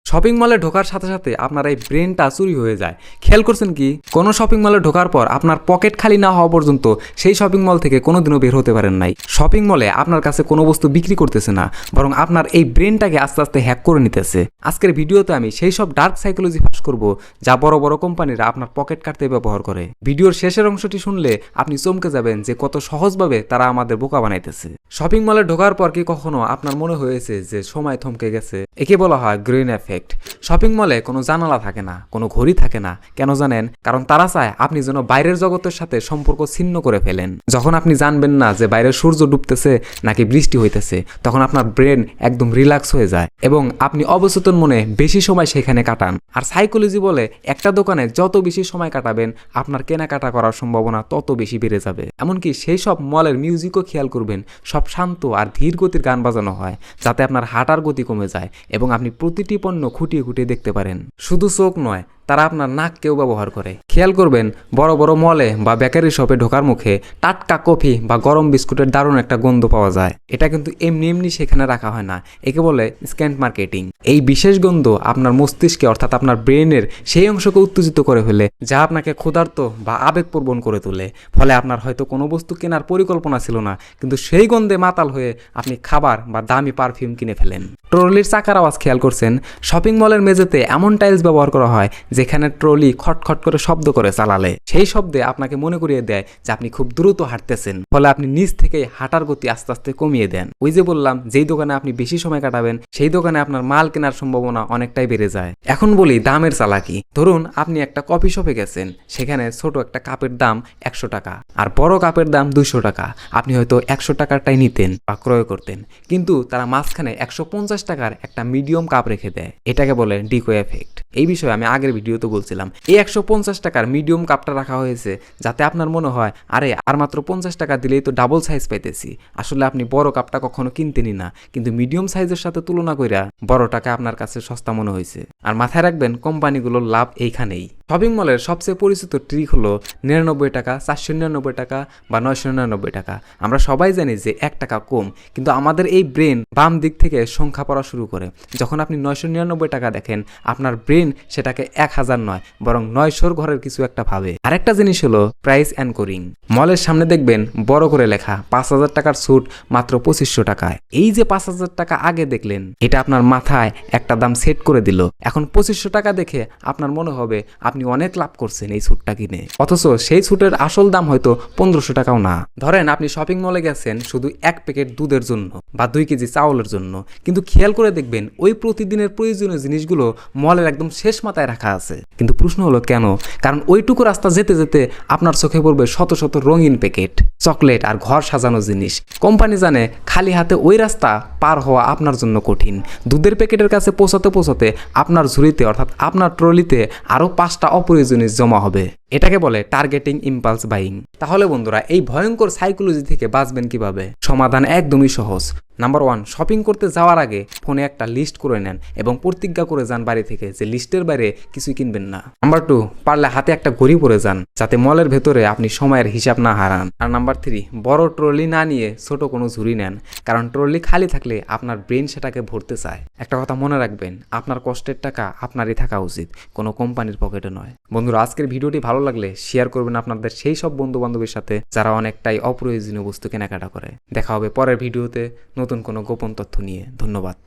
Shopping মলে ঢোকার সাথে সাথে আপনার এই ব্রেনটা চুরি হয়ে যায়। খেয়াল করছেন কি, কোনো শপিং মলে ঢোকার পর আপনার পকেট খালি না হওয়া পর্যন্ত সেই শপিং মল থেকে কোনোদিনও বের হতে পারেন নাই। শপিং মলে আপনার কাছে কোনো বস্তু বিক্রি করতেছে না, বরং আপনার এই ব্রেনটাকে আস্তে আস্তে হ্যাক করে নিতেছে। আজকের ভিডিওতে আমি সেই সব ডার্ক সাইকোলজি ফাঁস করব যা বড় বড় কোম্পানিরা আপনার পকেট কাটতে ব্যবহার করে। ভিডিওর শেষের অংশটি শুনলে আপনি চমকে যাবেন যে কত সহজভাবে তারা আমাদের বোকা বানাইতেছে। শপিং মলে ঢোকার পর কি কখনো আপনার মনে হয়েছে যে সময় থমকে গেছে? একে বলা হয় গ্রিন এফেক্ট। শপিং মলে কোনো জানালা থাকে না, কোনো ঘড়ি থাকে না। কেন জানেন? কারণ তারা চায় আপনি যেন বাইরের জগতের সাথে সম্পর্ক ছিন্ন করে ফেলেন। যখন আপনি জানবেন না যে বাইরে সূর্য ডুবতেছে নাকি বৃষ্টি হইতেছে, তখন আপনার ব্রেন একদম রিল্যাক্স হয়ে যায় এবং আপনি অবচেতন মনে বেশি সময় সেখানে কাটান। আর সাইকোলজি বলে একটা দোকানে যত বেশি সময় কাটাবেন আপনার কেনাকাটা করার সম্ভাবনা তত বেশি বেড়ে যাবে। এমনকি সেই সব মলের মিউজিকও খেয়াল করবেন, সব শান্ত আর ধীর গতির গান বাজানো হয় যাতে আপনার হাঁটার গতি কমে যায় এবং আপনি প্রতিটি পণ্য খুঁটিয়ে খুঁটিয়ে দেখতে পারেন। শুধু চোখ নয়, তারা আপনার নাককেও ব্যবহার করে। খেয়াল করবেন, বড় বড় মলে বা বেকারি শপে ঢোকার মুখে টাটকা কফি বা গরম বিস্কুটের দারুণ একটা গন্ধ পাওয়া যায়। এটা কিন্তু এমনি এমনি সেখানে রাখা হয় না, একে বলে স্ক্যান্ট মার্কেটিং। এই বিশেষ গন্ধ আপনার মস্তিষ্কে অর্থাৎ আপনার ব্রেনের সেই অংশকে উত্তেজিত করে ফেলে যা আপনাকে ক্ষুধার্ত বা আবেগপ্রবণ করে তোলে। ফলে আপনার হয়তো কোনো বস্তু কেনার পরিকল্পনা ছিল না, কিন্তু সেই গন্ধে মাতাল হয়ে আপনি খাবার বা দামি পারফিউম কিনে ফেলেন। ট্রলির চাকার আওয়াজ খেয়াল করছেন? শপিং মলের মেঝেতে এমন টাইলস ব্যবহার করা হয় যেখানে ট্রলি খটখট করে শব্দ করে চালালে সেই শব্দে আপনাকে মনে করিয়ে দেয় যে আপনি খুব দ্রুত হাঁটতেছেন। ফলে আপনি নিজ থেকে হাঁটার গতি আস্তে আস্তে কমিয়ে দেন। ওই যে বললাম, যেই দোকানে আপনি বেশি সময় কাটাবেন সেই দোকানে আপনার মাল কেনার সম্ভাবনা অনেকটাই বেড়ে যায়। এখন বলি দামের চালাকি। ধরুন আপনি একটা কফি শপে গেছেন, সেখানে ছোট একটা কাপের দাম 100 টাকা আর বড় কাপের দাম 200 টাকা। আপনি হয়তো 100 টাকারটাই নিতেন বা ক্রয় করতেন, কিন্তু তারা মাঝখানে 150 টাকার একটা মিডিয়াম কাপ রেখে দেয়। এটাকে বলে ডিকো এফেক্ট। এই বিষয়ে আমি আগের ভিডিওতে বলছিলাম। এই 150 টাকার মিডিয়াম কাপটা রাখা হয়েছে যাতে আপনার মনে হয় আরে আর মাত্র 50 টাকা দিলেই তো ডাবল সাইজ পাইতেছি। আসলে আপনি বড় কাপটা কখনো কিনতেনই না, কিন্তু মিডিয়াম সাইজের সাথে তুলনা কইরা বড় টাকা আপনার কাছে সস্তা মনে হয়েছে। আর মাথায় রাখবেন, কোম্পানিগুলোর লাভ এইখানেই। শপিং মলের সবচেয়ে পরিচিত ট্রিক হলো 99 টাকা, 499 টাকা বা 999 টাকা। আমরা সবাই জানি যে 1 টাকা কম, কিন্তু আমাদের এই ব্রেন বাম দিক থেকে সংখ্যা পড়া শুরু করে। যখন আপনি 999 টাকা দেখেন, আপনার ব্রেন সেটাকে 1000 নয় বরং 900 ঘরের কিছু একটা ভাবে। আরেকটা জিনিস হলো প্রাইস অ্যানকরিং। মলের সামনে দেখবেন বড় করে লেখা 5000 টাকার স্যুট মাত্র 2500 টাকায়। এই যে 5000 টাকা আগে দেখলেন, এটা আপনার মাথায় একটা দাম সেট করে দিল। এখন 2500 টাকা দেখে আপনার মনে হবে আপনি অনেক লাভ করছেন এই স্যুটটা কিনে, অথচ সেই স্যুটের আসল দাম হয়তো 1500 টাকাও না। ধরেন আপনি শপিং মলে গেছেন শুধু 1 প্যাকেট দুধের জন্য বা 2 কেজি চাউলের জন্য, কিন্তু খেয়াল করে দেখবেন ওই প্রতিদিনের প্রয়োজনীয় জিনিসগুলো মলের একদম শেষ মাথায় রাখা আছে। কিন্তু প্রশ্ন হলো কেন? কারণ ওইটুকু রাস্তা যেতে যেতে আপনার চোখে পড়বে শত শত রঙিন প্যাকেট, চকলেট আর ঘর সাজানো জিনিস। কোম্পানি জানে খালি হাতে ওই রাস্তা পার হওয়া আপনার জন্য কঠিন। দুধের প্যাকেটের কাছে পৌঁছাতে পৌঁছাতে আপনার ঝুড়িতে অর্থাৎ আপনার ট্রলিতে আরও 5টা অপ্রয়োজনীয় জমা হবে। এটাকে বলে টার্গেটিং ইম্পালস বাইং। তাহলে বন্ধুরা, এই ভয়ঙ্কর সাইকোলজি থেকে বাঁচবেন কিভাবে? সমাধান একদমই সহজ। নাম্বার 1, শপিং করতে যাওয়ার আগে ফোনে একটা লিস্ট করে নেন এবং প্রতিজ্ঞা করে যান বাড়ি থেকে যে লিস্টের বাইরে কিছুই কিনবেন না। নাম্বার 2, পারলে হাতে একটা ঘড়ি পরে যান যাতে মলের ভেতরে আপনি সময়ের হিসাব না হারান। আর নাম্বার 3, বড় ট্রলি না নিয়ে ছোট কোনো ঝুড়ি নেন, কারণ ট্রলি খালি থাকলে আপনার ব্রেন সেটাকে ভরতে চায়। একটা কথা মনে রাখবেন, আপনার কষ্টের টাকা আপনারই থাকা উচিত, কোনো কোম্পানির পকেটে নয়। বন্ধুরা, আজকের ভিডিওটি ভালো লাগলে শেয়ার করবেন আপনাদের সেই সব বন্ধু বান্ধবের সাথে যারা অনেকটাই অপ্রয়োজনীয় বস্তু কেনাকাটা করে। দেখা হবে পরের ভিডিওতে নতুন কোনো গোপন তথ্য নিয়ে। ধন্যবাদ।